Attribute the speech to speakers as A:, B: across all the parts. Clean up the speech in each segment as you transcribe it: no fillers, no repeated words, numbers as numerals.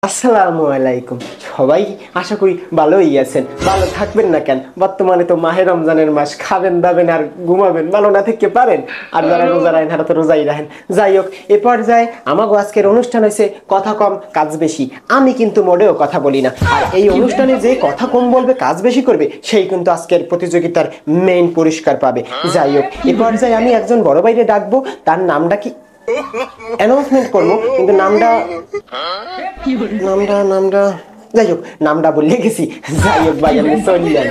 A: আসসালামু আলাইকুম। সবাই আশা করি ভালোই আছেন, ভালো থাকবেন না কেন? বর্তমানে তো মাহে রমজানের মাস, খাবেন দাবেন আর ঘুমাবেন, ভালো না থেকে পারেন? আর যারা রোজা রাখেন তারা তো রোজাই রাখেন। যাই হোক, এ পর্যায়ে আমাকে আজকের অনুষ্ঠান হয়েছে কথা কম কাজ বেশি। আমি কিন্তু মোটেও কথা বলি না, আর এই অনুষ্ঠানে যে কথা কম বলবে কাজ বেশি করবে সেই কিন্তু আজকের প্রতিযোগিতার মেইন পুরস্কার পাবে। যাই হোক, এ পর্যায়ে আমি একজন বড় ভাইরে ডাকবো, তার নামটা কি অ্যানাউন্সমেন্ট করবো, কিন্তু নামটা যাই হোক, নামটা বলে গেছি। যাই হোক ভাই, আমি চললেন।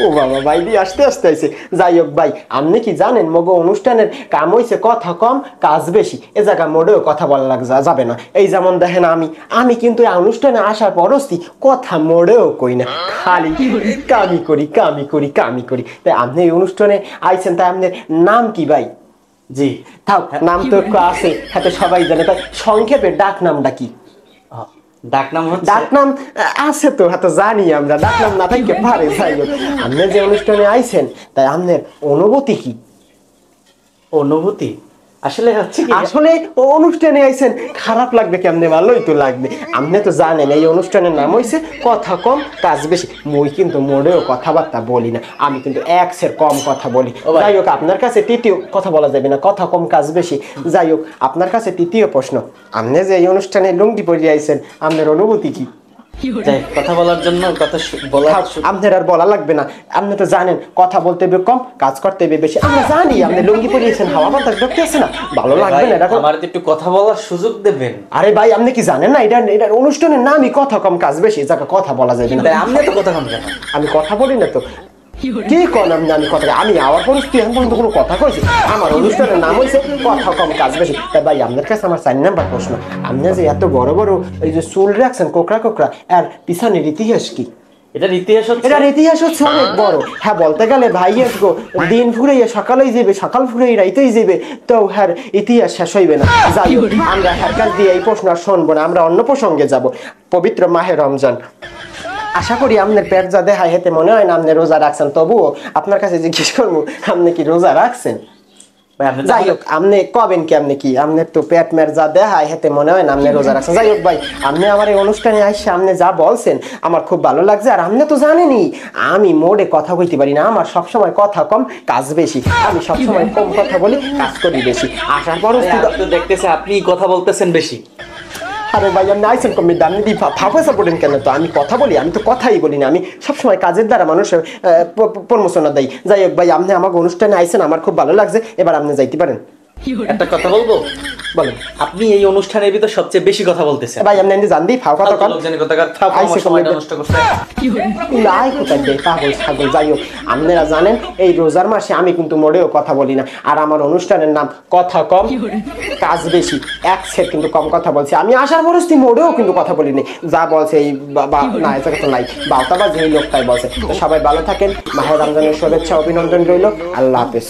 A: ও বাবা, ভাই দিয়ে আসতে আইছে। যাই হোক ভাই, আপনি কি জানেন মগো অনুষ্ঠানের কাম হইছে কথা কম কাজ বেশি। এ জায়গা মোটেও কথা বলা যাবে না। এই যেমন দেখেন, আমি কিন্তু এই অনুষ্ঠানে আসার পরস্তি কথা মোটেও কই না, খালি কামি করি। তাই আপনি এই অনুষ্ঠানে আইছেন, তাই আপনার নাম কি ভাই?
B: জি
A: থাক, নাম তো একটু আছে, হাতে সবাই জানে, তাই সংক্ষেপে ডাক নামটা কি? ডাকনাম আছে তো, হাতে জানি আমরা, ডাকনাম না থাকতে পারে। যাই হোক, আপনি যে অনুষ্ঠানে আইছেন তাই আপনার অনুভূতি কি?
B: অনুভূতি আসলে হচ্ছে কি,
A: আসলে অনুষ্ঠানে আইছেন, খারাপ লাগবে কেমনে? ভালোই তো লাগবে। আপনি তো জানেন এই অনুষ্ঠানের নাম হইছে কথা কম কাজ বেশি। মই কিন্তু মোড়েও কথাবার্তা বলি না, আমি কিন্তু একসের কম কথা বলি। যাই হোক, আপনার কাছে তৃতীয় কথা বলা যাবে না, কথা কম কাজ বেশি। যাই হোক, আপনার কাছে তৃতীয় প্রশ্ন, আপনি যে এই অনুষ্ঠানে লুঙ্গি পরে আইছেন, আপনার অনুভূতি কি?
B: কথা বলার জন্য
A: আপনার আর বলা লাগবে না, আপনি তো জানেন কথা বলতে হবে কম, কাজ করতে হবে বেশি। আমরা জানি আপনি লুঙ্গি পরিয়েছেন, হাওয়া বাতাস ঢুকতেছে না, ভালো লাগবে না এটা?
B: আমার একটু কথা বলার সুযোগ দেবেন।
A: আরে ভাই, আপনি কি জানেন না এটা অনুষ্ঠানের নামই কথা কম কাজ বেশি, যাকে কথা বলা যাবে না।
B: আপনি তো কথা কম কেন?
A: আমি কথা বলি না তো কি কন? আমি কথা, আমি আমার পরিস্থিতি এখন পর্যন্ত কোনো কথা কইছি? আমার অনুষ্ঠানের নাম হয়েছে কথা কম কাজ বেশি। তাই ভাই, আপনার কাছে আমার 4 নাম্বার প্রশ্ন, আপনি যে এত বড় বড় এই যে চুল রাখছেন কোকড়া, আর পিছনের ইতিহাস কি?
B: এটার
A: ইতিহাস হচ্ছে অনেক বড়। হ্যাঁ, বলতে গেলে ভাই গো, দিন ফুরাইয়া সকালেই যাবে, সকাল ফুরাই রাইতেই যাবে, তো হ্যাঁ ইতিহাস শেষ হইবে না। যাই হোক, আমরা হ্যার কাছ দিয়ে এই প্রশ্ন আর শুনবো না, আমরা অন্য প্রসঙ্গে যাব। পবিত্র মাহে রমজান, আশা করি আপনার পেট যা দেখায় হেতে মনে হয় না আপনি রোজা রাখছেন। তবুও আপনার কাছে জিজ্ঞেস করবো, আপনি কি রোজা রাখছেন? যাই হোক, আপনি কবেন কি? আপনার তো পেট মেট যা দেখায় হেতে মনে হয় না আপনি রোজা রাখছেন। যাই হোক ভাই, আপনি আমার এই অনুষ্ঠানে আসছে, আপনি যা বলছেন আমার খুব ভালো লাগছে। আর আপনি তো জানেনই আমি মোড়ে কথা কইতে পারি না, আমার সবসময় কথা কম কাজ বেশি। আমি সবসময় কম কথা বলি, কাজ করি বেশি। আসার পর
B: দেখতেছে আপনি কথা বলতেছেন বেশি।
A: আরে ভাই, আপনি আইসেন কম, আপনি ফাঁকা পড়েন কেন? তো আমি কথা বলি, আমি তো কথাই বলি না, আমি সবসময় কাজের দ্বারা মানুষের প্রমোশনা দেই। যাই হোক ভাই, আপনি আমার অনুষ্ঠানে আইসেন, আমার খুব ভালো লাগছে। এবার আপনি যাইতে পারেন।
B: একটা কথা বলবো?
A: বলেন।
B: আপনি এই অনুষ্ঠানের ভিতর সবচেয়ে বেশি কথা বলতেছেন।
A: ভাই, আপনি জানদি ফাও কথা কন, পাগল ছাগল। যাই হোক, আপনারা জানেন এই রোজার মাসে আমি কিন্তু মোড়েও কথা বলি না, আর আমার অনুষ্ঠানের নাম কথা কম কাজ বেশি। এক সেট কিন্তু কম কথা বলছি। আমি আসার পরিস্থিতি মোড়েও কিন্তু কথা বলিনি, যা বলছে এই না তো নাই বাউতাবাজ এই লোকটাই বলছে। তো সবাই ভালো থাকেন, মাহে রমজানের শুভেচ্ছা অভিনন্দন রইল। আল্লাহ হাফেজ।